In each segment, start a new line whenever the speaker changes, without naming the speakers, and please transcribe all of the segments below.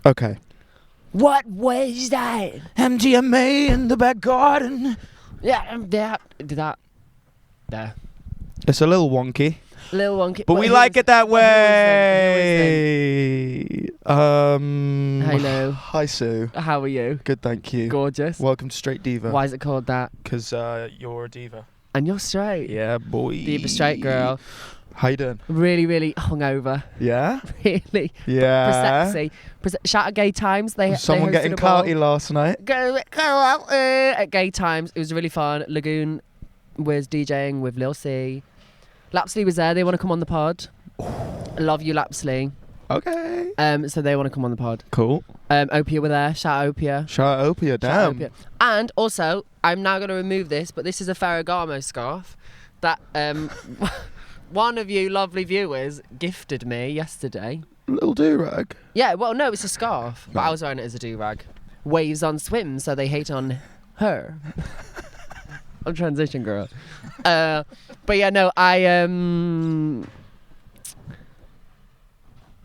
Okay.
What was that?
MDMA in the back garden.
Yeah, did that. There.
It's a little wonky.
Little wonky.
But we like it that way.
Hello.
Hi, Sue.
How are you?
Good, thank you.
Gorgeous.
Welcome to Straight Diva.
Why is it called that?
Because you're a diva.
And you're straight.
Yeah, boy.
Diva straight girl.
How you doing?
Really, really hungover.
Yeah?
Really.
Yeah.
Sexy. Shout out Gay Times.
Someone
they
getting carty last night.
Go out at Gay Times. It was really fun. Lagoon was DJing with Lil C. Lapsley was there. They want to come on the pod. Love you, Lapsley.
Okay.
So they want to come on the pod.
Cool.
Opia were there. Shout out Opia.
Shout out Opia, damn.
Shout out Opia. And also, I'm now going to remove this, but this is a Ferragamo scarf that one of you lovely viewers gifted me yesterday.
Little do-rag.
Yeah, well, no, it's a scarf, but
No.
I was wearing it as a do-rag. Waves on swim, so they hate on her. I'm transition girl. But yeah, no,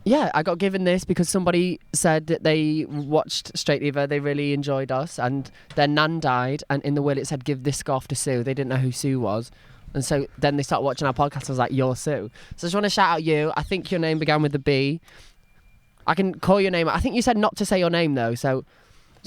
yeah, I got given this because somebody said that they watched Straight Diva, they really enjoyed us, and their nan died, and in the will it said, give this scarf to Sue. They didn't know who Sue was. And so then they started watching our podcast. I was like, you're Sue. So I just want to shout out you. I think your name began with a B. I can call your name. I think you said not to say your name, though, so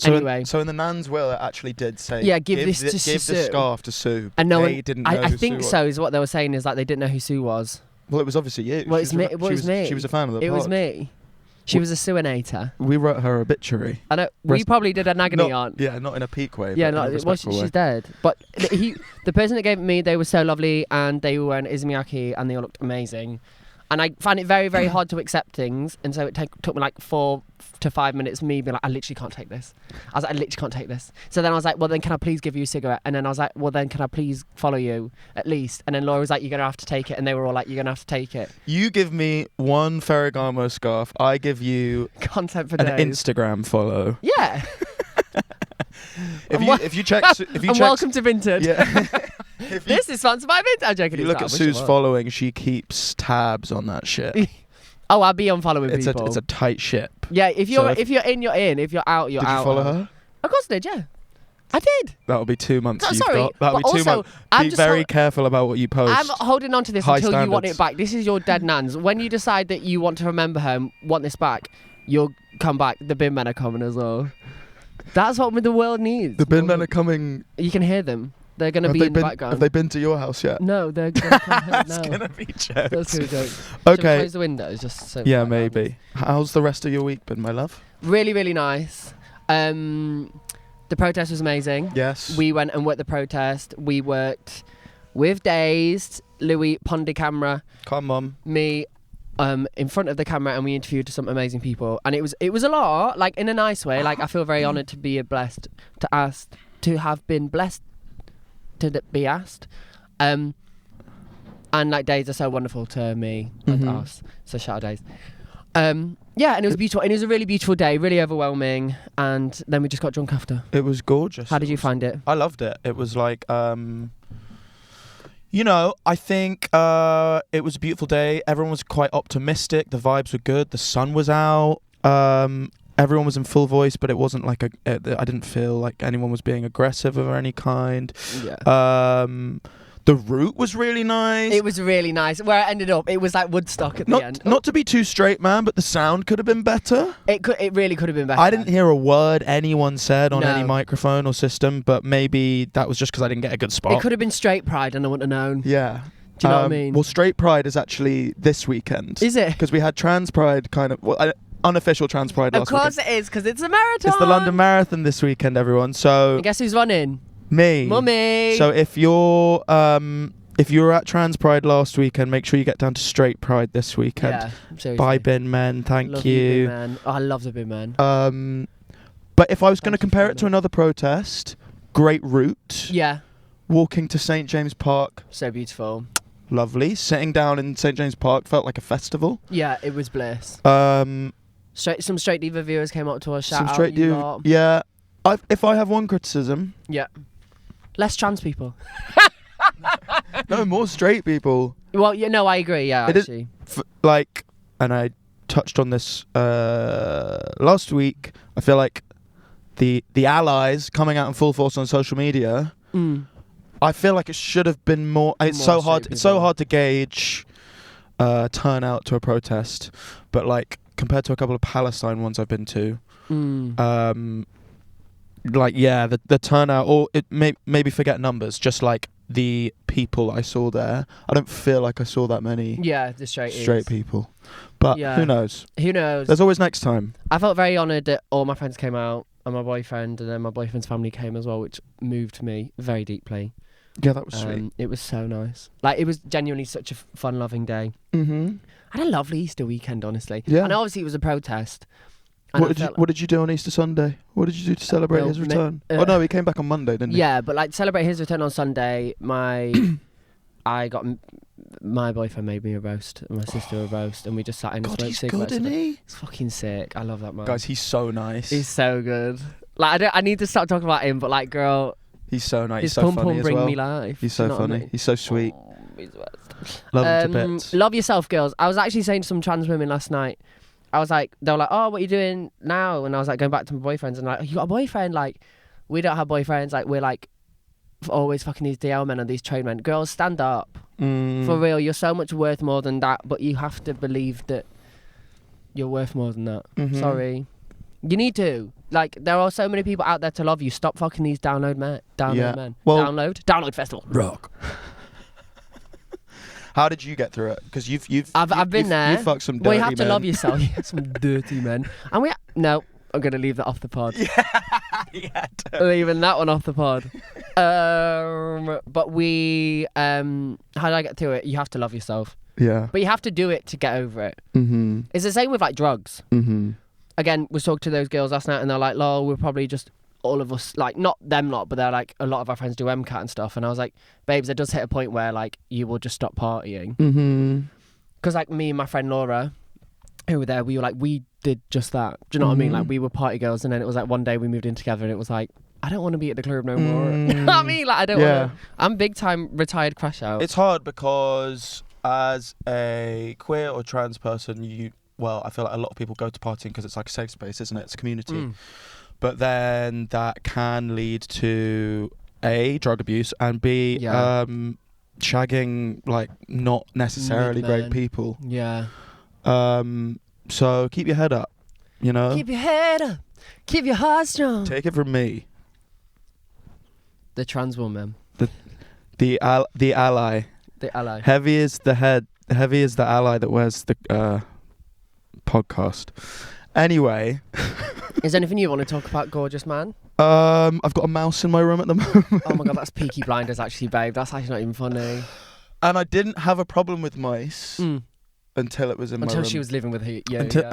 anyway.
So in the nan's will, it actually did say,
yeah, give this to
Give
Sue.
the scarf to Sue.
And no
they
one,
didn't know
I
who
think
Sue
so,
was.
is what they were saying, is like they didn't know who Sue was.
Well, it was obviously you.
Well, it's me. It was me.
She was a fan of the pod.
It was me. She was a Suinator.
We wrote her obituary.
I know. We probably did an agony aunt.
Yeah, not in a peak way.
Yeah,
but in a
no, well,
respectful way.
she's dead. But the person that gave it me, they were so lovely, and they were wearing izumiyaki, and they all looked amazing. And I find it very, very hard to accept things, and so it took me like 4 to 5 minutes, me being like, I literally can't take this. I was like, I literally can't take this. So then I was like, well, then can I please give you a cigarette? And then I was like, well, then can I please follow you at least? And then Laura was like, you're going to have to take it. And they were all like, you're going to have to take it.
You give me one Ferragamo scarf. I give you
Content for
an
days.
Instagram follow.
Yeah.
If you check,
welcome to Vinted.
Yeah.
This is sponsored by Vinted. I'm joking.
If you look at Sue's following, she keeps tabs on that shit.
Oh, I'll be unfollowing people.
It's a tight ship.
Yeah, if you're in, you're in. If you're out, you're out.
Did you follow her?
Of course I did, yeah. I did.
That'll be 2 months.
No,
you've
sorry,
got. That'll
but
be 2
also,
months.
I'm
Be
just
very careful about what you post.
I'm holding on to this
High
until you want
standards.
it back. This is your dead nans. When you decide that you want to remember her and want this back, you'll come back. The bin men are coming as well. That's what the world needs.
The bin men are coming.
You can hear them. They're going to be in the background.
Have they been to your house yet?
No, they're going to come here now.
It's going to be jokes.
That's going to be jokes. Should
Okay.
we close the windows just so
Yeah, maybe. How's the rest of your week been, my love?
Really, really nice. The protest was amazing.
Yes.
We went and worked the protest. We worked with Dazed, Louis, Pondy Camera,
Come on.
me, in front of the camera, and we interviewed some amazing people. And it was a lot, like in a nice way. Like I feel very honoured to be to have been blessed to be asked. And like Days are so wonderful to me and us. So shout out Days. Yeah, and it was beautiful. And it was a really beautiful day, really overwhelming. And then we just got drunk after.
It was gorgeous.
How did you find it?
I loved it. It was like, you know, I think it was a beautiful day. Everyone was quite optimistic. The vibes were good. The sun was out. Everyone was in full voice, but it wasn't like I didn't feel like anyone was being aggressive of any kind.
Yeah.
The route was really nice.
It was really nice. Where it ended up, it was like Woodstock at the end.
Not to be too straight, man, but the sound could have been better.
It really could have been better.
I didn't hear a word anyone said on
No.
any microphone or system, but maybe that was just because I didn't get a good spot.
It could have been Straight Pride, and I wouldn't have known.
Yeah.
Do you know what I mean?
Well, Straight Pride is actually this weekend.
Is it?
Because we had Trans Pride unofficial Trans Pride last weekend.
Of course it is, because it's a marathon.
It's the London Marathon this weekend, everyone. So
And guess who's running?
me.
Mummy.
So if you were at Trans Pride last weekend, make sure you get down to Straight Pride this weekend.
Yeah, seriously.
Bye, bin men. Thank
Love
you.
Bin Man. Oh, I love the bin man.
But if I was going to compare it to another protest, great route.
Yeah,
Walking to St James Park,
so beautiful.
lovely. Sitting down in St James Park felt like a festival.
Yeah, it was bliss.
Some
Some Straight Diva viewers came up to us. Shout out
Straight
you
Diva.
lot.
Yeah. If I have one criticism,
Yeah. Less trans people.
no more straight people.
Well, yeah, no, I agree. Yeah,
It is-
actually.
And I touched on this last week. I feel like the allies coming out in full force on social media. I feel like it should have been more. It's so hard. It's so hard to gauge turnout to a protest, but like compared to a couple of Palestine ones I've been to, like the turnout, or it maybe forget numbers, just like the people I saw there. I don't feel like I saw that many.
Yeah, the straight
people, but who knows?
Who knows?
There's always next time.
I felt very honoured that all my friends came out and my boyfriend, and then my boyfriend's family came as well, which moved me very deeply.
Yeah, that was sweet.
It was so nice. Like, it was genuinely such a fun-loving day. I had a lovely Easter weekend, honestly.
Yeah.
And obviously it was a protest.
What did you do on Easter Sunday? What did you do to celebrate his return? Oh no, he came back on Monday, didn't he?
Yeah, but like celebrate his return on Sunday, my boyfriend made me a roast and my sister a roast, and we just sat in and smoked cigarettes.
Good, isn't he?
He's fucking sick. I love that man.
Guys, he's so nice.
He's so good. Like, I need to stop talking about him, but like, girl,
he's so nice.
His
He's so
pum
funny as
bring
well.
me life.
He's so funny. He's so sweet.
He's the best.
Love him to bits.
Love yourself, girls. I was actually saying to some trans women last night. I was like, they were like, "Oh, what are you doing now?" And I was like, going back to my boyfriends, and like, "You got a boyfriend?" Like, we don't have boyfriends. Like, we're like always fucking these DL men and these trade men. Girls, stand up. For real, you're so much worth more than that, but you have to believe that you're worth more than that. Sorry. You need to. Like, there are so many people out there to love you. Stop fucking these download men. Well, download festival.
Rock. How did you get through it? Because you've
been there.
You fucked some dirty men.
Well, you have to love yourself. Some dirty men. And no, I'm gonna leave that off the pod.
Yeah.
Leaving that one off the pod. But we how did I get through it? You have to love yourself.
Yeah.
But you have to do it to get over it. It's the same with like drugs. Again, we talked to those girls last night, and they're like, "Lol, we're probably just all of us, like, not them lot, but they're like, a lot of our friends do MCAT and stuff." And I was like, babes, there does hit a point where like you will just stop partying. Because like me and my friend Laura, who were there, we did just that. Do you know what I mean? Like, we were party girls, and then it was like one day we moved in together, and it was like, I don't want to be at the club no more. You know what I mean? Like, I don't want to. I'm big time retired crash out.
It's hard because as a queer or trans person, I feel like a lot of people go to partying because it's like a safe space, isn't it? It's a community. But then that can lead to A, drug abuse, and B, shagging like not necessarily great people.
Yeah.
So keep your head up, you know?
Keep your head up. Keep your heart strong.
Take it from me.
The trans woman.
The ally.
The ally.
Heavy is the head. Heavy is the ally that wears the podcast. Anyway.
Is there anything you want to talk about, gorgeous man?
I've got a mouse in my room at the moment.
Oh my god, that's Peaky Blinders actually, babe. That's actually not even funny.
And I didn't have a problem with mice until it was in my room.
Until she was living with you.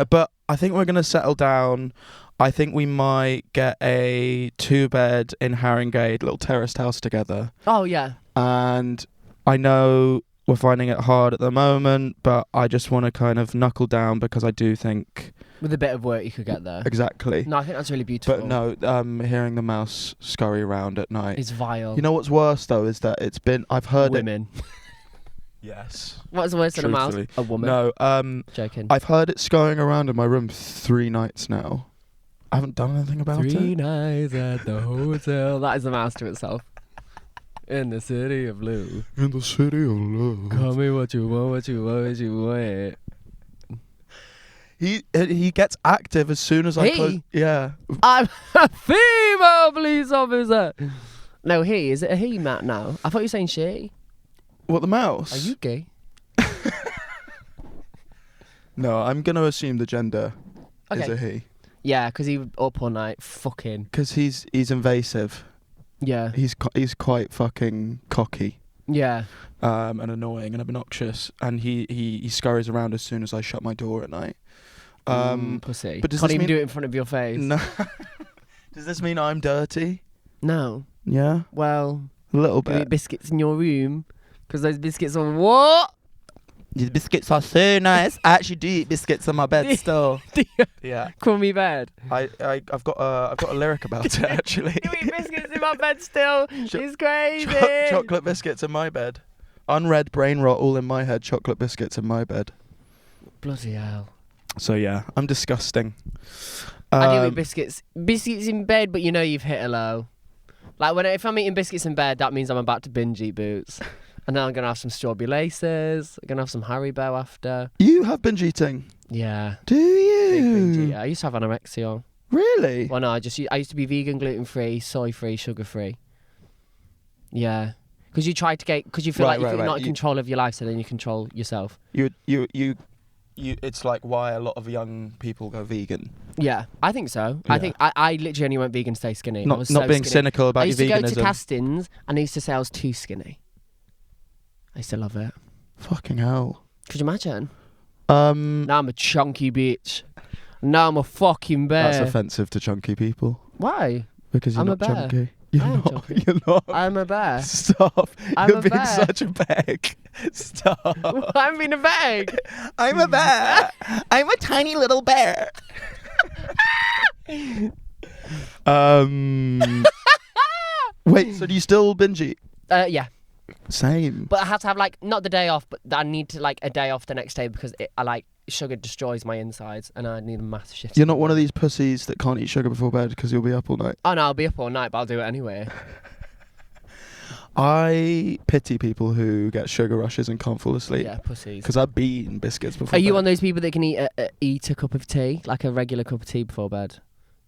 But I think we're going to settle down. I think we might get a 2-bed in Haringey, little terraced house together.
Oh, yeah.
And I know we're finding it hard at the moment, but I just want to kind of knuckle down because I do think...
With a bit of work, you could get there.
Exactly.
No, I think that's really beautiful.
But no, hearing the mouse scurry around at night...
It's vile.
You know what's worse, though, is that I've heard
Women.
Yes.
What's worse than a mouse? A woman?
No,
Joking.
I've heard it scurrying around in my room 3 nights now. I haven't done anything about it.
3 nights at the hotel. That is a mouse to itself. In the city of blue.
In the city of love.
Call me what you want, what you want, what you want.
He gets active as soon as I close. Yeah.
I'm a female police officer. No, he. Is it a he, Matt, now? I thought you were saying she.
What, the mouse?
Are you gay?
No, I'm going to assume the gender is
Okay.
a he.
Yeah, because he was up all night fucking.
Because he's invasive.
Yeah.
He's quite fucking cocky.
Yeah.
And annoying and obnoxious. And he scurries around as soon as I shut my door at night.
Pussy.
But does
Can't
this
even
mean...
do it in front of your face.
No. Does this mean I'm dirty?
No.
Yeah?
Well,
A little
you eat
bit.
biscuits in your room. Because those biscuits are what?
These biscuits are so nice. I actually do eat biscuits on my bed still. Yeah.
Crummy bed.
I've got a lyric about it actually.
You eat biscuits in my bed still. It's crazy.
Chocolate biscuits in my bed. Unread brain rot all in my head. Chocolate biscuits in my bed.
Bloody hell.
So yeah, I'm disgusting.
I do eat biscuits in bed, but you know you've hit a low. Like if I'm eating biscuits in bed, that means I'm about to binge eat boots. And then I'm gonna have some strawberry laces. I'm gonna have some Haribo after.
You have binge eating.
Yeah.
Do you?
Big binge eater. I used to have anorexia.
Really?
Well, no, I used to be vegan, gluten free, soy free, sugar free. Yeah. Because you try to get, because you feel like you're not in control of your life, so then you control yourself.
You. It's like why a lot of young people go vegan.
Yeah, I think so.
Yeah.
I think I literally only went vegan to stay skinny.
Not being
skinny.
cynical about your veganism.
I used to go to castings, and I used to say I was too skinny. I used to love it.
Fucking hell.
Could you imagine?
Now
I'm a chunky bitch. Now I'm a fucking bear.
That's offensive to chunky people.
Why?
Because you're not chunky.
You're
not.
I'm a bear.
Stop. You're being such a bag. Stop.
I'm being a bag.
I'm a bear. I'm a tiny little bear. Wait, so do you still binge eat?
Yeah.
Same.
But I have to have not the day off, but I need to a day off the next day because sugar destroys my insides and I need a massive shift.
You're not one of these pussies that can't eat sugar before bed because you'll be up all night.
Oh no, I'll be up all night, but I'll do it anyway.
I pity people who get sugar rushes and can't fall asleep.
Yeah, pussies.
Because I've been eating biscuits before
Are you
bed.
one of those people that can eat a cup of tea, like a regular cup of tea before bed?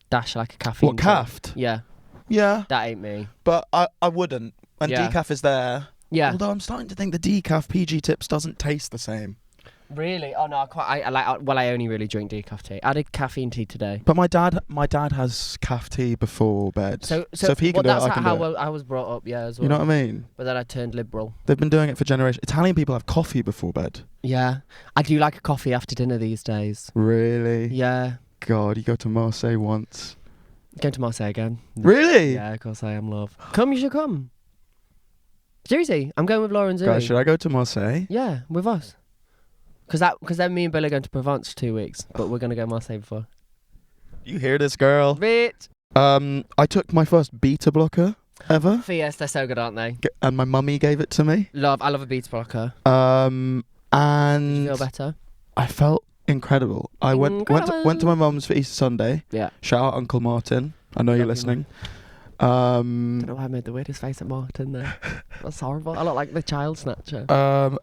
Dash like a caffeine.
What, caffed?
Yeah.
Yeah.
That ain't me.
But I wouldn't. And decaf is there.
Yeah.
Although I'm starting to think the decaf PG Tips doesn't taste the same.
Really? Oh no, I only really drink decaf tea. I did caffeine tea today.
But my dad has caf tea before bed. So if he can do it, I can do it.
I was brought up, yeah, as well.
You know what I mean?
But then I turned liberal.
They've been doing it for generations. Italian people have coffee before bed.
Yeah. I do like a coffee after dinner these days.
Really?
Yeah.
God, you go to Marseille once.
Going to Marseille again.
Really?
Yeah, of course I am, love. Come, you should come. Seriously, I'm going with Laura and Zoe.
Guys, should I go to Marseille?
Yeah, with us. Because then me and Bill are going to Provence for 2 weeks, but we're going to go Marseille before.
You hear this, girl?
Rich.
I took my first beta blocker ever.
Yes, they're so good, aren't they?
And my mummy gave it to me.
I love a beta blocker.
And
did you feel better?
I felt incredible. I went to my mum's for Easter Sunday.
Yeah.
Shout out Uncle Martin. I know you're listening.
I don't know why I made the weirdest face at Martin there. That's horrible. I look like the child snatcher.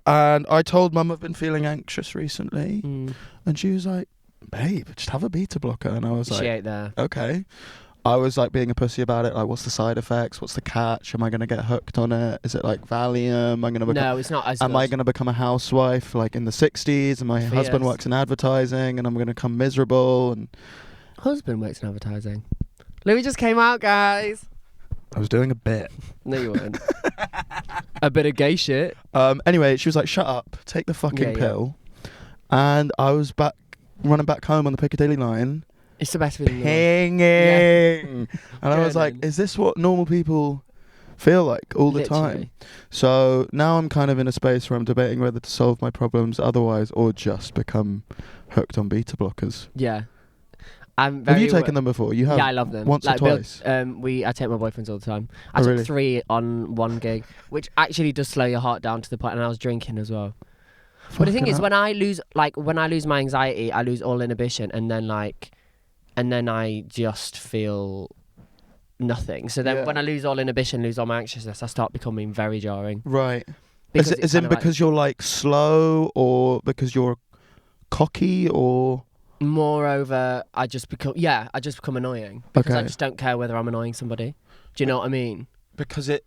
And I told Mum I've been feeling anxious recently, and she was like, "Babe, just have a beta blocker." And I was like,
"She ain't there."
Okay. I was like being a pussy about it. Like, what's the side effects? What's the catch? Am I gonna get hooked on it? Is it like Valium?
No, it's not as
Am
good.
I gonna become a housewife like in the 60s? And my husband works in advertising, and I'm gonna become miserable. And
husband works in advertising. Louis just came out, guys.
I was doing a bit.
No, you weren't. A bit of gay shit.
Anyway, she was like, "Shut up, take the fucking pill." And I was running back home on the Piccadilly line.
It's the best feeling.
Pinging. And I was like, is this what normal people feel like all the time? So now I'm kind of in a space where I'm debating whether to solve my problems otherwise or just become hooked on beta blockers.
Yeah.
Have you taken them before? You have?
Yeah, I love them.
Once or twice?
I take my boyfriends all the time. I took 3 on one gig, which actually does slow your heart down to the point, and I was drinking as well. But the thing is, when I lose my anxiety, I lose all inhibition, and then I just feel nothing. So then when I lose all inhibition, lose all my anxiousness, I start becoming very jarring.
Right. Is it because you're like slow, or because you're cocky, or?
Moreover, I just become annoying because I just don't care whether I'm annoying somebody. Do you know what I mean?
Because it.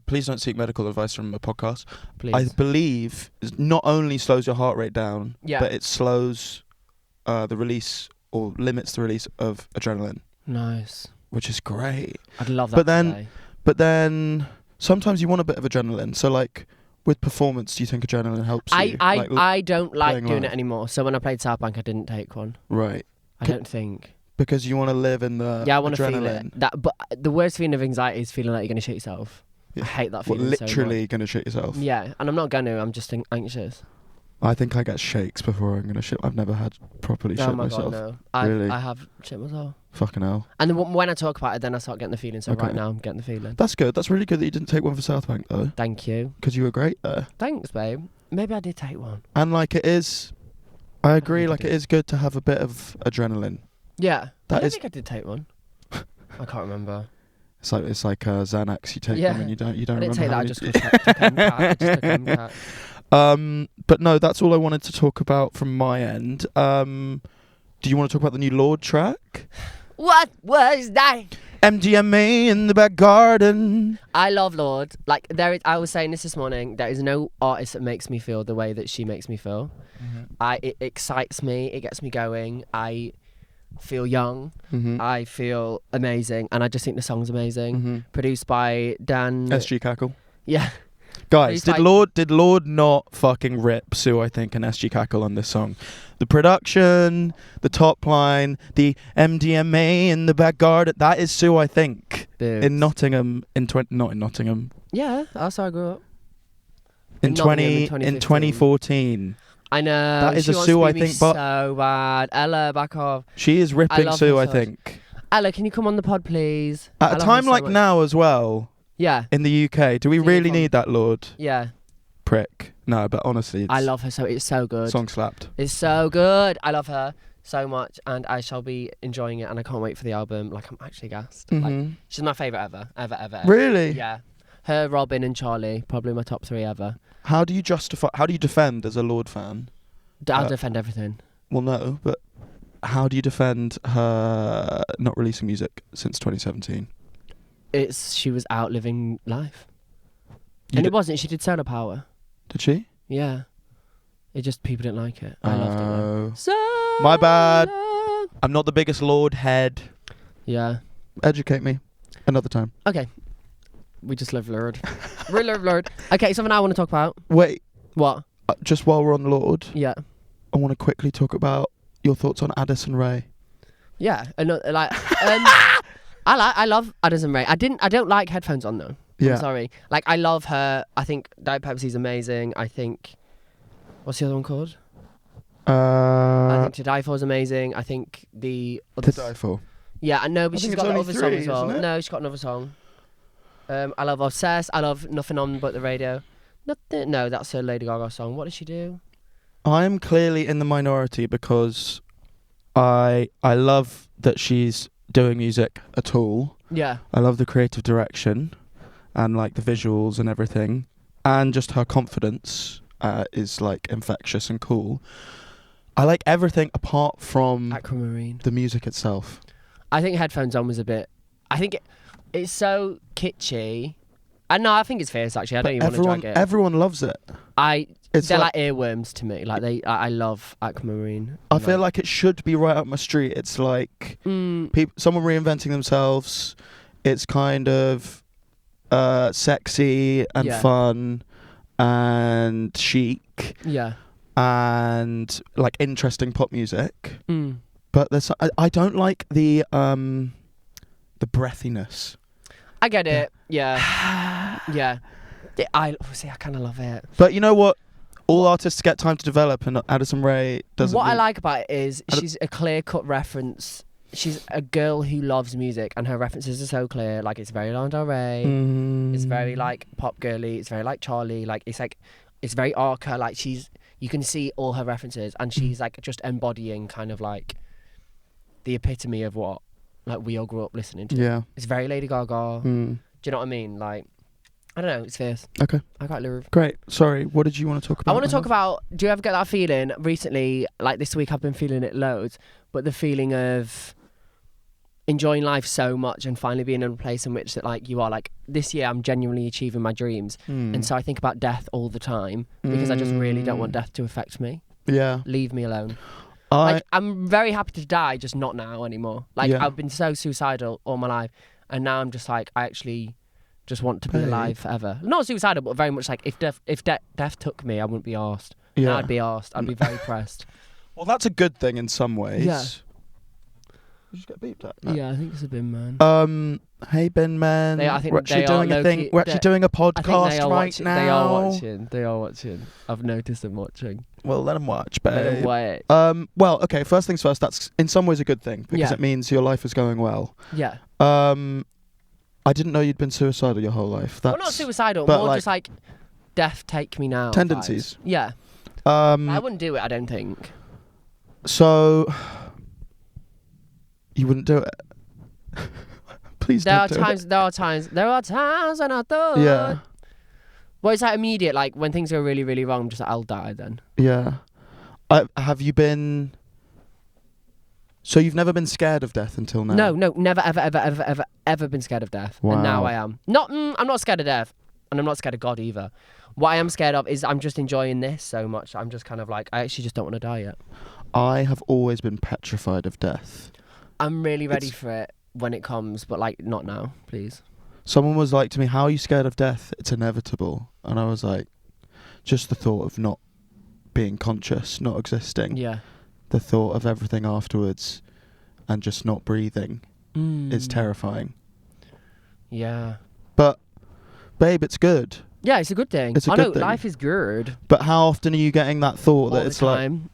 Please don't seek medical advice from a podcast.
Please.
I believe it not only slows your heart rate down, but it slows the release or limits the release of adrenaline.
Nice.
Which is great.
I'd love that.
But then sometimes you want a bit of adrenaline. So like. With performance, do you think adrenaline helps you?
I don't like doing it anymore. So when I played South Bank, I didn't take one.
Right.
I don't think.
Because you want to live in the
I want to feel it. But the worst feeling of anxiety is feeling like you're going to shit yourself. Yeah. I hate that feeling
literally going to shit yourself?
Yeah, and I'm not going to. I'm just anxious.
I think I get shakes before I'm going to shit. I've never had properly shit myself.
God, no.
Really?
I have shit myself.
Fucking hell.
And then when I talk about it, then I start getting the feeling. So right now, I'm getting the feeling.
That's good. That's really good that you didn't take one for South Bank, though.
Thank you.
Because you were great there.
Thanks, babe. Maybe I did take one.
And like it is I agree. Like, it is good to have a bit of adrenaline.
Yeah.
That
I don't
is-
think I did take one. I can't remember.
It's like Xanax. You take
Yeah.
them and you don't
I didn't
remember
take that.
how
I
many-
just took MCAT. I just took MCAT.
But no, that's all I wanted to talk about from my end. Do you want to talk about the new Lord track?
What was that?
MDMA in the back garden.
I love Lord. Like I was saying this morning. There is no artist that makes me feel the way that she makes me feel. It excites me. It gets me going. I feel young. I feel amazing, and I just think the song's amazing. Produced by Dan.
SG Cackle.
Yeah.
Guys,
He's
did Lord not fucking rip Sue, I think, and SG Cackle on this song? The production, the top line, the MDMA in the back garden. That is Sue, I think.
Dude.
In Nottingham, not in Nottingham.
Yeah, that's how I grew up.
In
Nottingham in
2014.
I know.
That is
she
a
wants
Sue,
to be
I
me
think, but
so bad. Ella, back off.
she is ripping
love
Sue,
her
I
so
think.
Ella, can you come on the pod, please?
At
I
a
love
time
her so
like
much.
now as well,
Yeah.
in the UK, do we
Sing it
really
from-
need that Lord?
Yeah.
Prick. No, but honestly,
I love her so. It's so good.
song slapped.
It's so good. I love her so much, and I shall be enjoying it. And I can't wait for the album. Like, I'm actually gassed. Like, she's my favorite ever.
Really?
Yeah. Her, Robin, and Charlie, probably my top 3 ever.
How do you defend as a Lord fan?
I'll defend everything.
Well, no, but how do you defend her not releasing music since 2017?
She was out living life,
You
and
d-
it wasn't. She did Solar Power.
Did she?
Yeah. It just people didn't like it. I loved it. Though.
Oh. My bad. I'm not the biggest Lord head.
Yeah.
Educate me another time.
Okay. We just love Lord. We love Lord. Okay, something I want to talk about.
Wait,
What?
just while we're on Lord,
Yeah.
I want to quickly talk about your thoughts on Addison Rae.
Yeah. Like, I love Addison Rae. I don't like headphones on though.
Yeah.
I'm sorry. Like, I love her. I think Diet Pepsi's amazing. I think. What's the other one called? I think To Die For is amazing. I think the
To Die For.
Yeah, I know, but
I
she's
think
got
it's
the
only
other song
3,
as well.
isn't it?
No, she's got another song. I love Obsessed. I love Nothing On But the Radio. Nothing. No, that's her Lady Gaga song. What does she do?
I'm clearly in the minority because I love that she's doing music at all.
Yeah.
I love the creative direction and like the visuals and everything, and just her confidence is like infectious and cool. I like everything apart from
Aquamarine.
the music itself.
I think Headphones On was a bit. I think it's so kitschy. No, I think it's fierce actually. I don't even want to drag it.
Everyone loves it. It's
They're like earworms to me. Like I love Aquamarine.
I feel like it should be right up my street. It's like someone reinventing themselves. It's kind of sexy and
Yeah.
fun and chic
Yeah.
and like interesting pop music.
Mm.
But I don't like the breathiness.
I get it. Yeah. Yeah. I kind of love it.
But you know what? All artists get time to develop, and Addison Rae doesn't.
What I like about it is she's a clear-cut reference. She's a girl who loves music, and her references are so clear. Like, it's very Lana Del Rey. It's very like pop girly. It's very like Charlie. Like it's very Arca. Like you can see all her references, and she's like just embodying kind of like the epitome of what like we all grew up listening to.
Yeah.
It's very Lady Gaga. Do you know what I mean? Like, I don't know. It's fierce.
Okay.
I quite love.
Great. Sorry. What did you want to talk about?
I want to talk about. Do you ever get that feeling recently? Like this week, I've been feeling it loads. But the feeling of enjoying life so much and finally being in a place in which that like you are like this year I'm genuinely achieving my dreams, and so I think about death all the time because I just really don't want death to affect me.
Yeah.
Leave me alone. Like, I'm very happy to die, just not now anymore. Like I've been so suicidal all my life, and now I'm just like I actually just want to be alive forever. Not suicidal, but very much like if death took me, I wouldn't be arsed.
Yeah.
And I'd be arsed. I'd be very pressed.
Well, that's a good thing in some ways.
Yeah.
Did you just get beeped at? No.
Yeah, I think it's a bin man.
Hey bin man.
I think
we're actually
they
doing
are
a thing.
low-key-
We're actually doing a podcast right now.
They are watching. I've noticed them watching.
Well, let them watch, babe.
Let them wait.
Well, okay. First things first. That's in some ways a good thing because
Yeah.
it means your life is going well.
Yeah.
I didn't know you'd been suicidal your whole life. That's
Well, not suicidal.
but
More
like-
just like death take me now.
Tendencies.
vibes. Yeah. I
Um,
wouldn't do it. I don't think.
So you wouldn't do it? Please
There
don't
are
do
times.
it.
There are times when I thought.
Yeah.
Well, it's like immediate. Like when things go really, really wrong, I'm just like, I'll die then.
Yeah. Have you been... So you've never been scared of death until now?
No, never, ever been scared of death.
Wow.
And now I am. I'm not scared of death, and I'm not scared of God either. What I am scared of is I'm just enjoying this so much. I'm just kind of like, I actually just don't want to die yet.
I have always been petrified of death.
I'm really ready for it when it comes, but like not now, please.
Someone was like to me, how are you scared of death? It's inevitable. And I was like, just the thought of not being conscious, not existing.
Yeah.
The thought of everything afterwards and just not breathing is terrifying.
Yeah.
But, babe, it's good.
Yeah, it's a good thing.
It's a
I
good
know,
thing.
life is good.
But how often are you getting that thought
All
that it's
the time.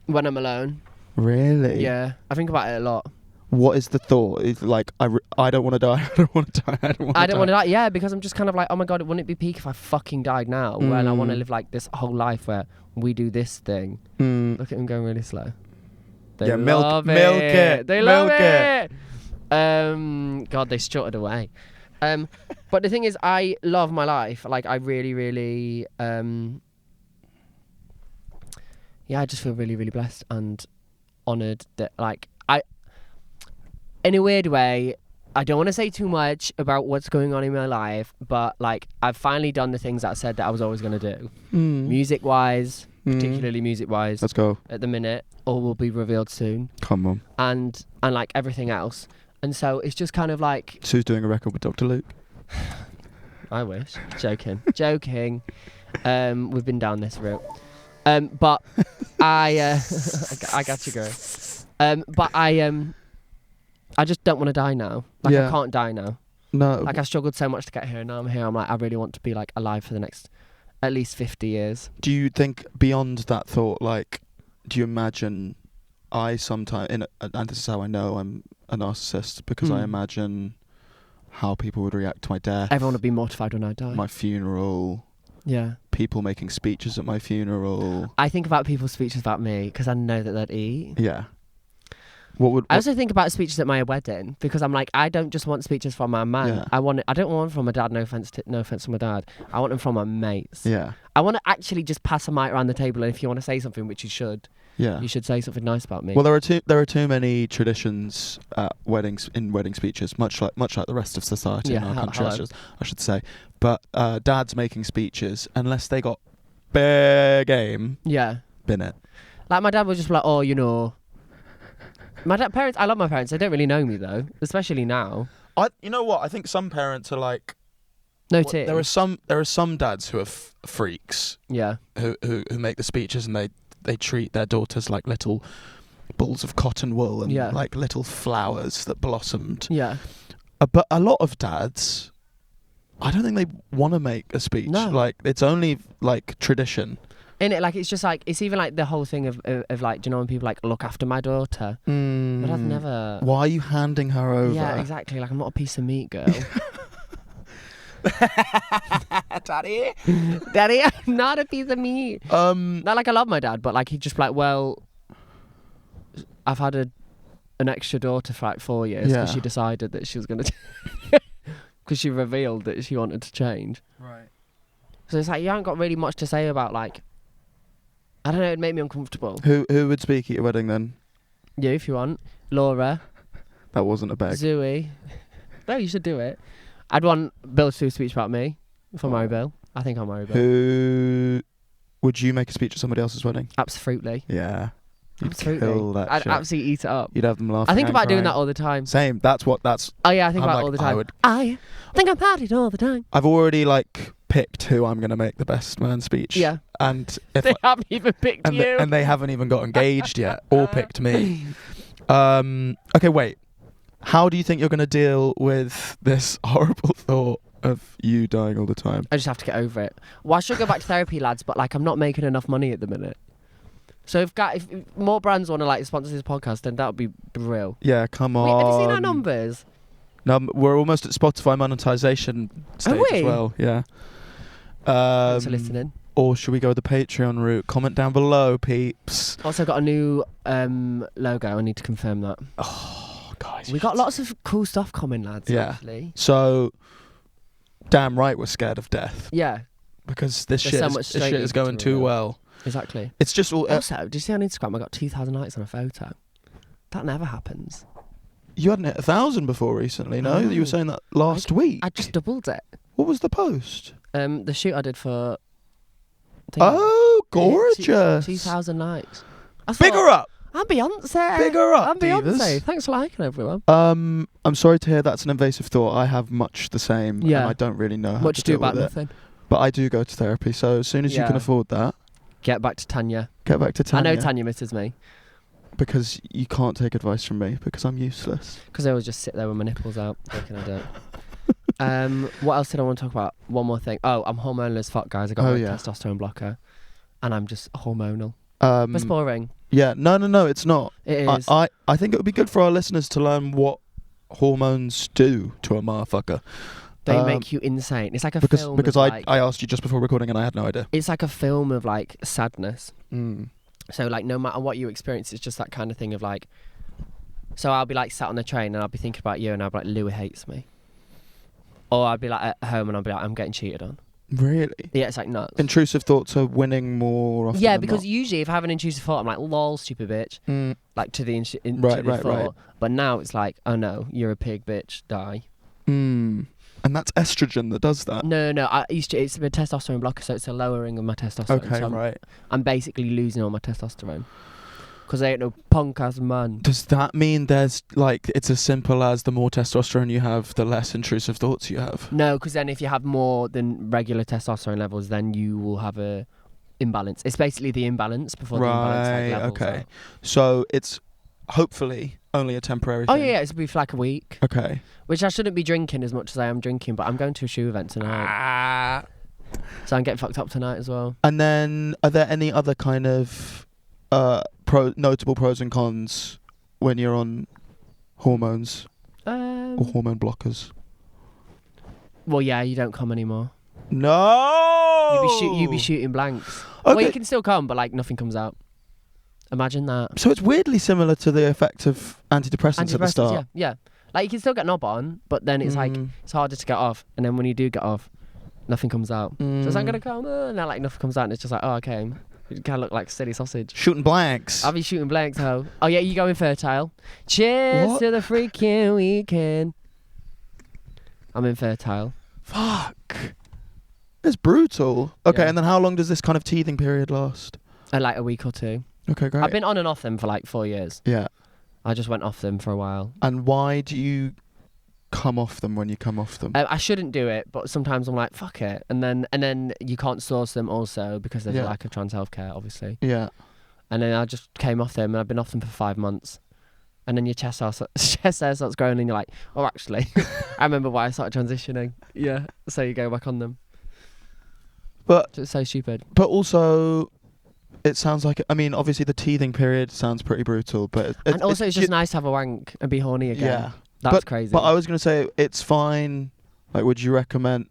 When I'm alone.
Really?
Yeah. I think about it a lot.
What is the thought? It's like, I don't want to die. I don't want to die. I don't want to die.
Yeah, because I'm just kind of like, oh my God, wouldn't it be peak if I fucking died now? When I want to live like this whole life where we do this thing. Look at him going really slow. They love
milk it.
They love it. God, they strutted away. But the thing is, I love my life. Like, I really, really, I just feel really, really blessed and honoured that, like, in a weird way, I don't want to say too much about what's going on in my life, but, like, I've finally done the things that I said that I was always going to do. Music-wise, particularly music-wise.
Let's go.
At the minute, all will be revealed soon.
Come on.
And like, everything else. And so it's just kind of like...
Sue's doing a record with Dr. Luke.
I wish. Joking. We've been down this route. But I got you, girl. But I just don't want to die now. Like,
Yeah.
I can't die now.
No.
Like, I struggled so much to get here, and now I'm here. I'm like, I really want to be, like, alive for the next at least 50 years.
Do you think beyond that thought, like, do you imagine I sometimes, and this is how I know I'm a narcissist, because I imagine how people would react to my death.
Everyone would be mortified when I die.
My funeral.
Yeah.
People making speeches at my funeral.
I think about people's speeches about me because I know that they'd eat.
Yeah.
I also think about speeches at my wedding because I'm like, I don't just want speeches from my man.
Yeah.
I don't want them from my dad. No offense to my dad. I want them from my mates.
Yeah.
I want to actually just pass a mic around the table, and if you want to say something, which you should, you should say something nice about me.
Well, there are too many traditions at weddings, in wedding speeches, much like the rest of society in our country. I should say, but dads making speeches, unless they got bare game, bin it.
Like, my dad would just be like, oh, you know. Parents, I love my parents. They don't really know me though, especially now.
You know what? I think some parents are like,
tears.
There are some dads who are freaks.
Yeah.
Who make the speeches and they treat their daughters like little balls of cotton wool and like little flowers that blossomed.
Yeah.
But a lot of dads, I don't think they want to make a speech.
No.
Like, it's only like tradition.
In it, like, it's just like, it's even like the whole thing of like, do you know when people like look after my daughter? But I've never.
Why are you handing her over?
Yeah, exactly. Like, I'm not a piece of meat, girl. Daddy, I'm not a piece of meat. Not like I love my dad, but like, he'd just be like, well, I've had an extra daughter for like 4 years because she decided that she was gonna, because she revealed that she wanted to change.
Right.
So it's like, you haven't got really much to say about, like, I don't know, it'd make me uncomfortable.
Who would speak at your wedding then?
You, if you want. Laura.
That wasn't a beg.
Zooey. No, you should do it. I'd want Bill to do a speech about me if I marry Bill. I think I'll marry Bill.
Who would you make a speech at somebody else's wedding?
Absolutely.
Yeah. You'd
Absolutely.
kill that
I'd
shit.
absolutely eat it up.
You'd have them laughing.
I think about doing
crying.
that all the time.
Same.
Oh yeah, I think about it all the time. I think about it all the time.
I've already like picked who I'm going to make the best man speech.
Yeah.
And if
they haven't even picked you.
And they haven't even got engaged yet or picked me. Okay, wait. How do you think you're going to deal with this horrible thought of you dying all the time?
I just have to get over it. Well, I should go back to therapy, lads, but like, I'm not making enough money at the minute. So if more brands want to like sponsor this podcast, then that would be real.
Yeah, come on.
Wait, have you seen our numbers?
No, we're almost at Spotify monetization stage as well. Yeah.
Thanks for listening.
or should we go the Patreon route? Comment down below, peeps.
Also got a new logo. I need to confirm that.
Oh, guys.
We got lots of cool stuff coming, lads.
Yeah.
Actually.
So, damn right we're scared of death.
Yeah.
Because this
There's
shit,
so
is,
much
this shit is
straight
going
to
too
reveal.
well.
Exactly.
It's just all...
Also, did you see on Instagram I got 2,000 likes on a photo? That never happens.
You hadn't hit 1,000 before recently, no?
No.
You were saying that last week.
I just doubled it.
What was the post?
The shoot I did for...
Oh, gorgeous.
2,000 likes.
Bigger up.
I'm Beyonce.
Bigger up,
I'm Beyonce.
divas.
Thanks for liking, everyone.
I'm sorry to hear that's an invasive thought. I have much the same,
Yeah.
and I don't really know how
What
to
do you
deal
do about
with it.
nothing?
But I do go to therapy, so as soon as you can
Yeah.
afford that,
Get back to Tanya.
get back to Tanya.
I know Tanya misses me.
Because you can't take advice from me, because I'm useless.
Because I always just sit there with my nipples out. Thinking I don't. What else did I want to talk about? One more thing. Oh, I'm hormonal as fuck, guys. I got
Oh,
my
yeah.
testosterone blocker. And I'm just hormonal. But it's boring.
Yeah, no, it's not.
It is.
I think it would be good for our listeners to learn what hormones do to a motherfucker.
They make you insane. It's like a
because
film.
because
of
I
like,
I asked you just before recording and I had no idea.
It's like a film of like sadness.
Mm.
So like no matter what you experience, it's just that kind of thing of like. So I'll be like sat on the train and I'll be thinking about you and I'll be like, Louis hates me. Or I'll be like at home and I'll be like, I'm getting cheated on.
Really?
Yeah, it's like nuts.
Intrusive thoughts are winning more often
Yeah,
than
because
not. usually
usually if I have an intrusive thought, I'm like, lol, stupid bitch. Like to the, to
Right,
the
right,
thought.
right.
But now it's like, oh no, you're a pig, bitch, die.
And that's estrogen that does that.
No. It's a testosterone blocker, so it's a lowering of my testosterone.
Okay,
so
right.
I'm basically losing all my testosterone. Because I ain't no punk ass man.
Does that mean there's like it's as simple as the more testosterone you have, the less intrusive thoughts you have?
No, because then if you have more than regular testosterone levels, then you will have a imbalance. It's basically the imbalance before the imbalance like, levels
Okay.
out.
So it's hopefully only a temporary
Oh
thing.
yeah, it's be for like a week.
Okay.
Which I shouldn't be drinking as much as I am drinking, but I'm going to a shoe event tonight. So I'm getting fucked up tonight as well.
And then are there any other kind of notable pros and cons when you're on hormones or hormone blockers?
Well, yeah, you don't come anymore.
No.
You'd be shooting blanks.
Okay.
Well, you can still come, but like nothing comes out. Imagine that.
So it's weirdly similar to the effect of antidepressants at the start.
Yeah. Like you can still get knob on, but then it's like it's harder to get off. And then when you do get off, nothing comes out. So it's like, gonna come, and now like nothing comes out, and it's just like, oh, okay. You kind of look like silly sausage.
Shooting blanks.
I'll be shooting blanks, ho. Oh yeah, you go infertile. Cheers
What?
to the freaking weekend. I'm infertile.
Fuck. It's brutal. Okay,
Yeah.
and then how long does this kind of teething period last?
Like a week or two.
Okay, great.
I've been on and off them for like 4 years.
Yeah.
I just went off them for a while.
And why do you come off them when you come off them?
I shouldn't do it, but sometimes I'm like, fuck it. And then you can't source them also because there's a
Yeah.
lack of trans healthcare, obviously.
Yeah.
And then I just came off them, and I've been off them for 5 months. And then your chest hair starts growing, and you're like, oh, actually, I remember why I started transitioning. Yeah, so you go back on them.
But
It's so stupid.
But also, it sounds like, I mean, obviously the teething period sounds pretty brutal, but
And also, it's just nice to have a wank and be horny again.
Yeah.
That's crazy.
But I was going to say, it's fine. Like, would you recommend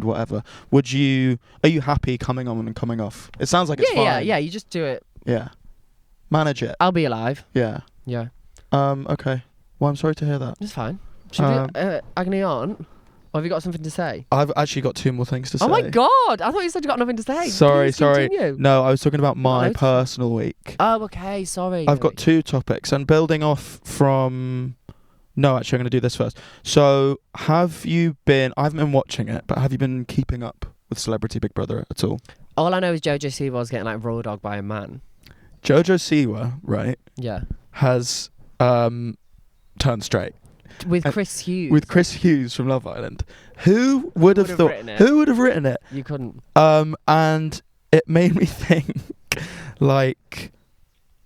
whatever? Are you happy coming on and coming off? It sounds like it's fine.
Yeah, you just do it.
Yeah. Manage it.
I'll be alive.
Yeah.
Yeah.
Okay. Well, I'm sorry to hear that.
It's fine. Should we do agony aunt? Or have you got something to say?
I've actually got 2 more things to say.
Oh my god! I thought you said you got nothing to say.
Sorry.
Please continue.
No, I was talking about my
No.
personal week.
Oh, okay. Sorry.
I've got 2 topics, and building off from... No, actually, I'm going to do this first. So, I haven't been watching it, but have you been keeping up with Celebrity Big Brother at all?
All I know is Jojo Siwa was getting like raw dog by a man.
Jojo Siwa, right,
Yeah.
has turned straight.
With Chris Hughes.
With Chris Hughes from Love Island. Who would have thought?
written it?
Who would have written it?
You couldn't.
And it made me think, like,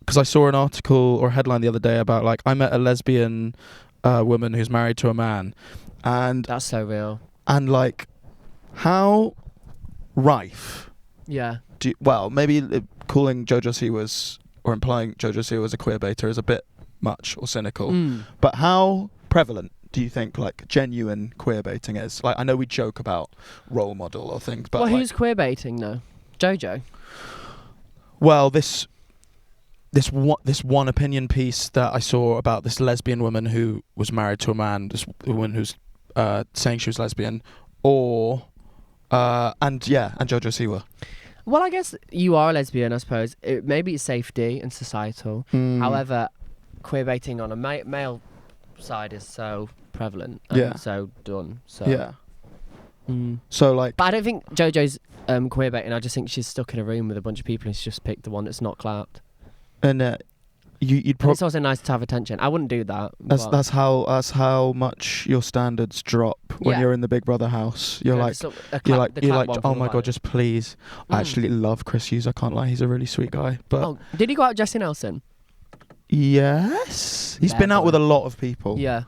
because I saw an article or a headline the other day about, like, I met a lesbian woman who's married to a man, and
That's so real.
like, how rife
Yeah.
maybe calling Jojo Siwa or implying Jojo Siwa as a queer beta is a bit much or cynical, but how prevalent do you think like genuine queer baiting is? Like, I know we joke about role model or things, but
well,
like,
who's queer baiting though? Jojo.
well, this one opinion piece that I saw about this lesbian woman who was married to a man, this woman who's saying she was lesbian, or and Jojo Siwa.
Well, I guess you are a lesbian, I suppose. Maybe it's safety and societal. However, queer baiting on a male side is so prevalent and so done. So
yeah. So like,
but I don't think Jojo's queer baiting. I just think she's stuck in a room with a bunch of people and she's just picked the one that's not clout.
and you'd probably.
It's also nice to have attention. I wouldn't do that.
That's how much your standards drop when you're in the Big Brother house. You're like, oh my god, just please. I actually love Chris Hughes. I can't lie, he's a really sweet guy. But
did he go out with Jesse Nelson?
Yes, he's been out with a lot of people.
Yeah,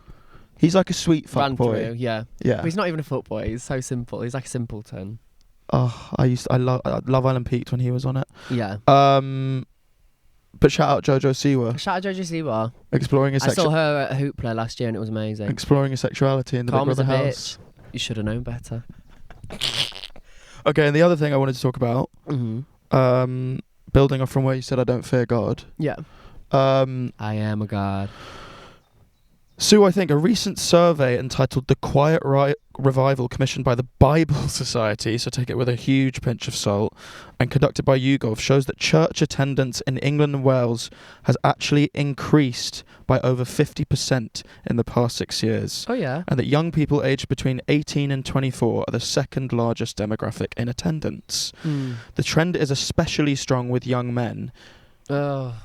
he's like a sweet fuck boy.
Through, yeah. But he's not even a fuck boy. He's so simple. He's like a simpleton.
Oh, I Love Island peaked when he was on it.
Yeah.
But shout out Jojo Siwa.
Shout out Jojo Siwa.
Exploring his
I saw her at Hoopla last year and it was amazing.
Exploring his sexuality in the Big Brother house.
You should have known better.
Okay, and the other thing I wanted to talk about, building off from where you said I don't fear God.
Yeah. I am a god.
Sue, I think a recent survey entitled The Quiet Revival, commissioned by the Bible Society, so take it with a huge pinch of salt, and conducted by YouGov, shows that church attendance in England and Wales has actually increased by over 50% in the past 6 years.
Oh, yeah.
And that young people aged between 18 and 24 are the second largest demographic in attendance. The trend is especially strong with young men,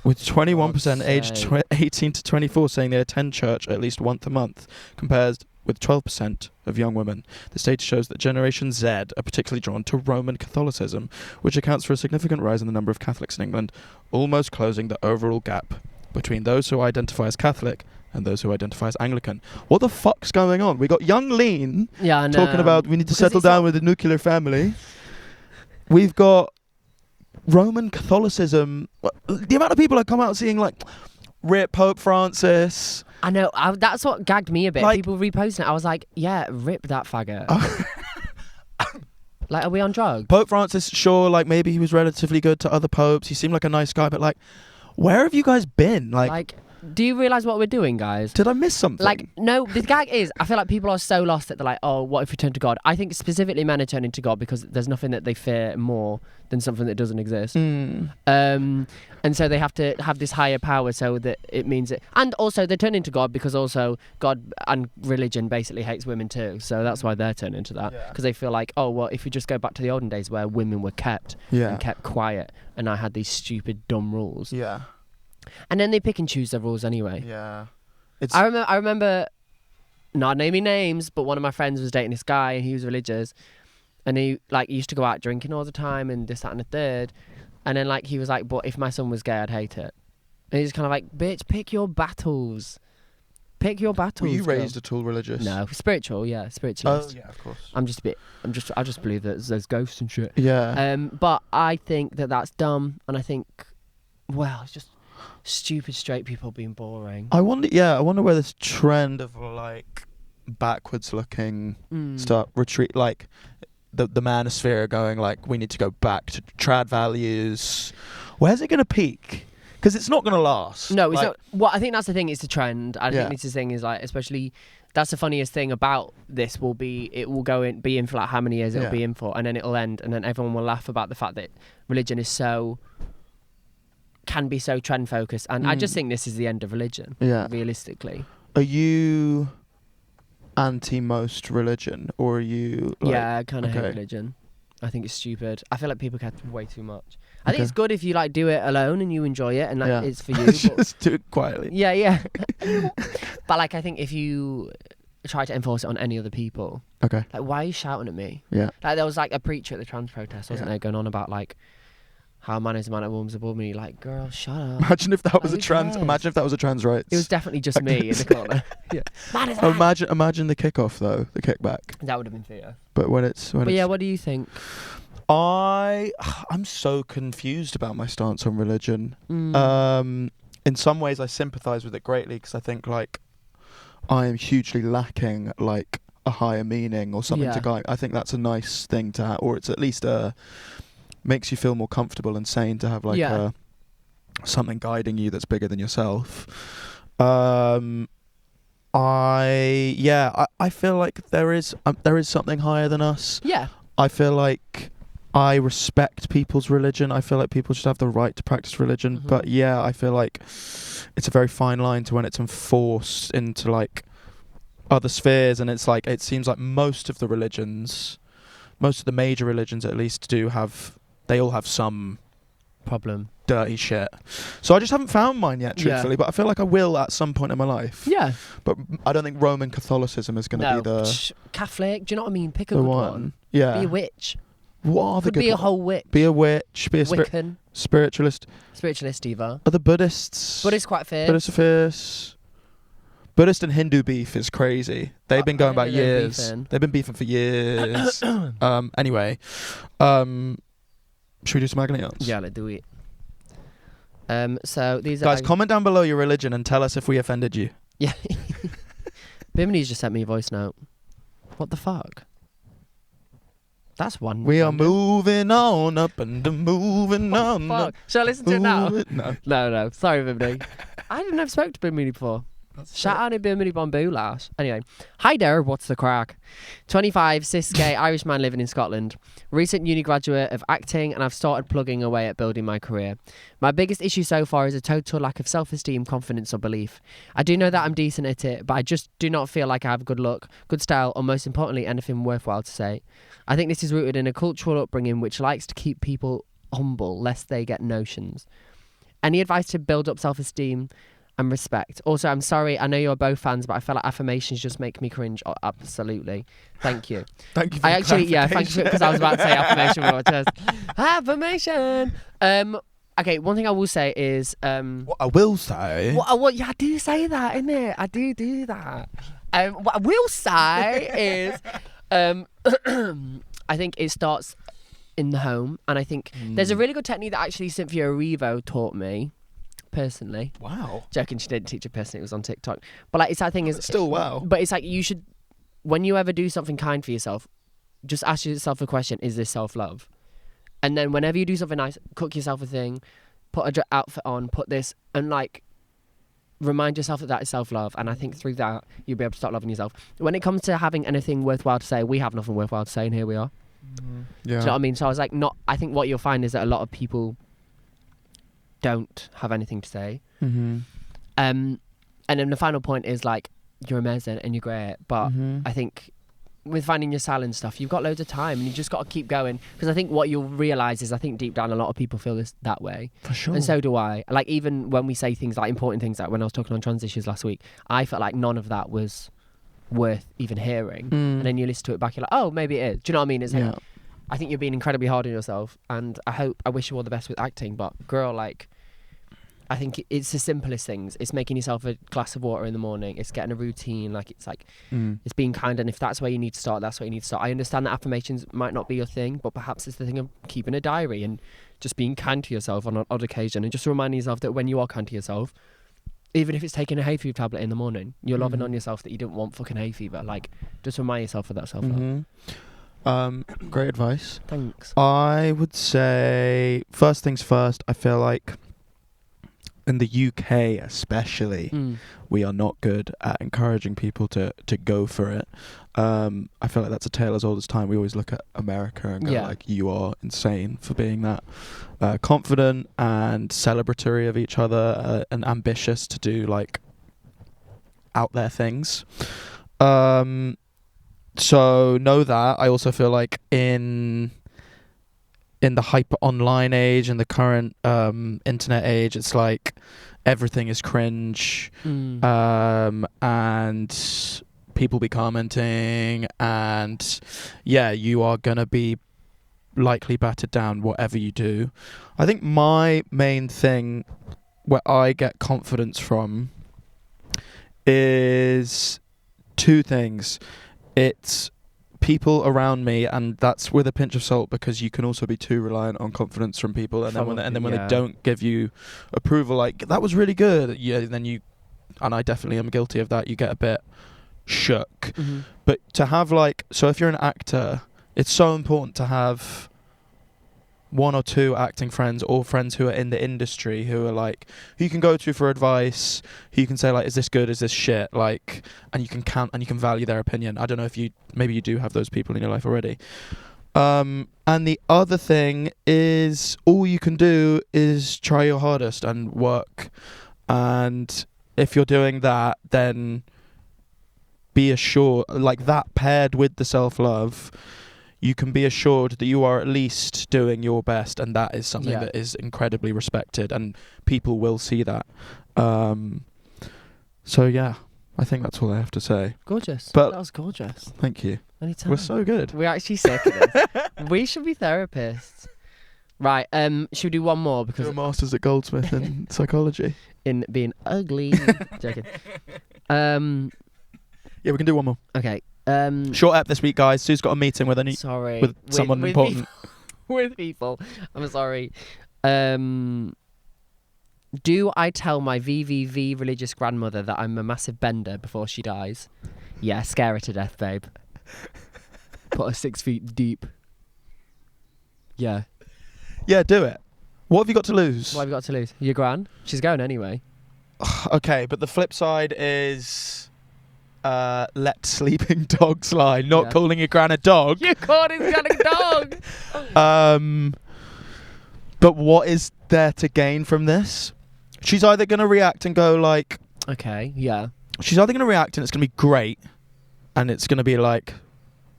with 21% aged 18 to 24 saying they attend church at least once a month, compared with 12% of young women. This data shows that Generation Z are particularly drawn to Roman Catholicism, which accounts for a significant rise in the number of Catholics in England, almost closing the overall gap between those who identify as Catholic and those who identify as Anglican. What the fuck's going on? We got young lean talking about we need to settle down with the nuclear family. We've got Roman Catholicism. The amount of people that come out saying like, "Rip Pope Francis."
I know. That's what gagged me a bit.
Like,
people reposting it. I was like, "Yeah, rip that faggot." Like, are we on drugs?
Pope Francis, sure. Like, maybe he was relatively good to other popes. He seemed like a nice guy, but like, where have you guys been? Like,
do you realise what we're doing, guys?
did I miss something?
Like, no, the gag is, I feel like people are so lost that they're like, oh, what if we turn to God? I think specifically men are turning to God because there's nothing that they fear more than something that doesn't exist. And so they have to have this higher power so that it means it. And also they're turning to God because also God and religion basically hates women too. So that's why they're turning to that. Because they feel like, oh, well, if we just go back to the olden days where women were kept and kept quiet and I had these stupid, dumb rules.
Yeah.
And then they pick and choose their rules anyway.
Yeah.
I remember, not naming names, but one of my friends was dating this guy and he was religious. And he used to go out drinking all the time and this, that and the third. And then he was like, but if my son was gay, I'd hate it. And he's kind of like, bitch, pick your battles. Pick your battles.
Were you raised at all religious?
No, spiritual, yeah, spiritualist.
Oh, yeah, of course.
I just believe that there's ghosts and shit.
Yeah.
But I think that that's dumb. And I think, well, it's just stupid straight people being boring.
I wonder where this trend of backwards looking start retreat, the manosphere going we need to go back to trad values. Where's it going to peak? Because it's not going to last.
No, it's not. Well, I think that's the thing. It's the trend. I think this thing is especially. That's the funniest thing about this it will be in for how many years it'll be in for, and then it'll end, and then everyone will laugh about the fact that religion is can be so trend focused, and I just think this is the end of religion. Yeah. Realistically.
Are you anti most religion, or are you?
I kind of hate religion. I think it's stupid. I feel like people care way too much. I think it's good if you do it alone and you enjoy it and it's for you.
Just do it quietly.
Yeah. But I think if you try to enforce it on any other people,
okay.
Why are you shouting at me?
Yeah.
There was a preacher at the trans protest, wasn't there, going on about how a man is a man, a woman's a woman. You're like, girl, shut up.
Imagine if that was a trans rights.
It was definitely just me in the corner. Yeah. Man is
Imagine the kickoff though, the kickback.
That would have been theatre.
But when it's what
do you think?
I'm so confused about my stance on religion. In some ways I sympathise with it greatly because I think I am hugely lacking like a higher meaning or something to
Yeah.
guide. I think that's a nice thing to have, or it's at least makes you feel more comfortable and sane to have like
Yeah.
something guiding you that's bigger than yourself. I feel like there is something higher than us.
Yeah.
I feel like I respect people's religion. I feel like people should have the right to practice religion.
Mhm.
But yeah, I feel like it's a very fine line to when it's enforced into like other spheres, and it's like it seems like most of the major religions at least they all have some
Problem.
dirty shit. So I just haven't found mine yet,
Yeah.
truthfully, but I feel like I will at some point in my life.
Yeah.
But I don't think Roman Catholicism is going to
No.
be the
Catholic. Do you know what I mean? Pick a
the
good
one.
one.
Yeah.
Be a witch.
What are the
Could
good
be a
ones?
whole witch.
Be a witch. Be a
Wiccan.
spiritualist.
Spiritualist either.
Are the Buddhists?
Buddhist quite fierce.
Buddhists are fierce. Buddhist and Hindu beef is crazy. They've been going
I
back
know they're
years.
beefing.
They've been beefing for years. Anyway, should we do some agony aunts?
Yeah, let's do it. So these
Guys,
are
comment down below your religion and tell us if we offended you.
Yeah. Bimini's just sent me a voice note. What the fuck? That's one.
We are
random.
moving on up and moving on.
Fuck. Shall I listen to it now?
No.
No. Sorry, Bimini. I didn't have spoke to Bimini before. Shout out to Bimini Bamboo lass. Anyway, hi there, what's the crack? 25, cis gay Irish man living in Scotland. Recent uni graduate of acting, and I've started plugging away at building my career. My biggest issue so far is a total lack of self-esteem, confidence or belief. I do know that I'm decent at it, but I just do not feel like I have good look, good style, or most importantly, anything worthwhile to say. I think this is rooted in a cultural upbringing which likes to keep people humble lest they get notions. Any advice to build up self-esteem and respect? Also, I'm sorry, I know you're both fans, but I feel like affirmations just make me cringe. Oh, absolutely. Thank you.
Thank you for
I
the
actually, yeah, thank you, because I was about to say affirmation for my test. Affirmation! Okay, one thing I will say is...
what I will say...
yeah, I do say that, innit? I do that. What I will say is... I think it starts in the home, and I think there's a really good technique that actually Cynthia Erivo taught me, personally.
Wow.
Joking, she didn't teach it personally, it was on TikTok. But like, it's that thing is...
Still wow.
But it's like, you should... When you ever do something kind for yourself, just ask yourself a question, is this self-love? And then whenever you do something nice, cook yourself a thing, put a outfit on, put this, and like, remind yourself that is self-love. And I think through that, you'll be able to start loving yourself. When it comes to having anything worthwhile to say, we have nothing worthwhile to say, and here we are.
Yeah.
Do you know what I mean? So I was like, I think what you'll find is that a lot of people don't have anything to say.
Mm-hmm.
And then the final point is like, you're amazing and you're great, but I think with finding your style and stuff, you've got loads of time and you just got to keep going, because I think what you'll realise is, I think deep down a lot of people feel that way.
For sure.
And so do I. Like, even when we say things like important things, like when I was talking on trans issues last week, I felt like none of that was worth even hearing. And then you listen to it back, you're like, oh, maybe it is. Do you know what I mean? It's like, I think you're being incredibly hard on yourself, and I wish you all the best with acting, but girl, like, I think it's the simplest things. It's making yourself a glass of water in the morning. It's getting a routine. Like, it's like, it's being kind. And if that's where you need to start, that's where you need to start. I understand that affirmations might not be your thing, but perhaps it's the thing of keeping a diary and just being kind to yourself on an odd occasion, and just reminding yourself that when you are kind to yourself, even if it's taking a hay fever tablet in the morning, you're loving on yourself that you didn't want fucking hay fever. Like, just remind yourself of that self-love.
Great advice.
Thanks.
I would say, first things first, I feel like in the UK especially, we are not good at encouraging people to go for it. I feel like that's a tale as old as time. We always look at America and go like, you are insane for being that confident and celebratory of each other and ambitious to do like out there things. So know that. I also feel like in the hyper online age and the current internet age, it's like everything is cringe, and people be commenting, and you are gonna be likely battered down whatever you do. I think my main thing where I get confidence from is two things. It's people around me, and that's with a pinch of salt, because you can also be too reliant on confidence from people, and then when they don't give you approval, like, that was really good, then you and I definitely am guilty of that, you get a bit shook.
Mm-hmm.
But to have so if you're an actor, it's so important to have one or two acting friends or friends who are in the industry who are like, who you can go to for advice, who you can say like, is this good, is this shit, like, and you can count and you can value their opinion. I don't know if maybe you do have those people in your life already. And the other thing is, all you can do is try your hardest and work. And if you're doing that, then be assured, like that paired with the self-love, you can be assured that you are at least doing your best, and that is something that is incredibly respected, and people will see that. So yeah, I think that's all I have to say.
Gorgeous.
But
that was gorgeous.
Thank you.
Anytime.
We're so good.
We're actually sick at this. We should be therapists. Right, should we do one more? Because
do a master's at Goldsmith in psychology.
In being ugly. Joking.
Yeah, we can do one more.
Okay.
Short app this week, guys. Sue's got a meeting with
with
someone important.
With people. I'm sorry. Do I tell my VVV religious grandmother that I'm a massive bender before she dies? Yeah, scare her to death, babe. Put her 6 feet deep. Yeah.
Yeah, do it. What have you got to lose?
What have you got to lose? Your gran? She's going anyway.
Okay, but the flip side is let sleeping dogs lie. Not calling your gran a dog.
You called his gran a dog.
But what is there to gain from this? She's either going to react and go like...
Okay, yeah.
She's either going to react and it's going to be great, and it's going to be like,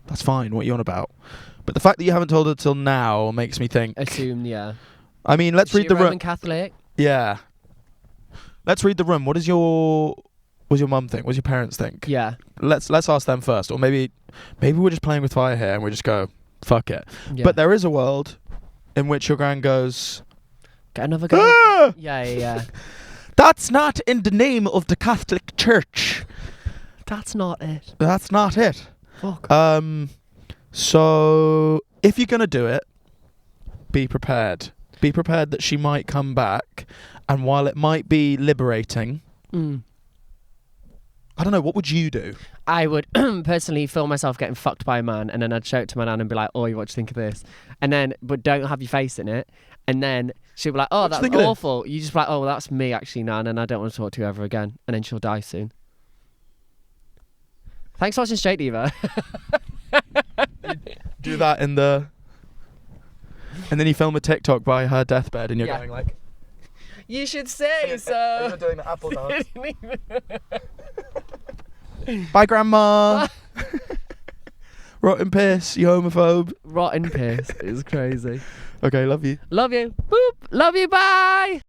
that's fine, what are you on about? But the fact that you haven't told her till now makes me think...
Assume, yeah.
I mean, let's read the room.
Roman Catholic?
Yeah. Let's read the room. What does your mum think? What does your parents think?
Yeah.
Let's ask them first. Or maybe we're just playing with fire here and we just go, fuck it.
Yeah.
But there is a world in which your gran goes...
Get another go.
Ah!
Yeah.
That's not in the name of the Catholic Church.
That's not it.
That's not it.
Fuck.
So if you're going to do it, be prepared. Be prepared that she might come back. And while it might be liberating, I don't know, what would you do?
I would personally film myself getting fucked by a man, and then I'd show it to my nan and be like, "Oh, what do you think of this?" And then, but don't have your face in it. And then she'll be like, "Oh, that's awful." You just be like, "Oh, well, that's me actually, nan, and I don't want to talk to you ever again." And then she'll die soon. Thanks for watching Straight Diva.
Do that in the... And then you film a TikTok by her deathbed and you're going like...
You should say so.
You're doing the apple dance. Bye, Grandma. Rotten piss, you homophobe.
Rotten piss is crazy.
Okay, love you.
Love you. Boop. Love you. Bye.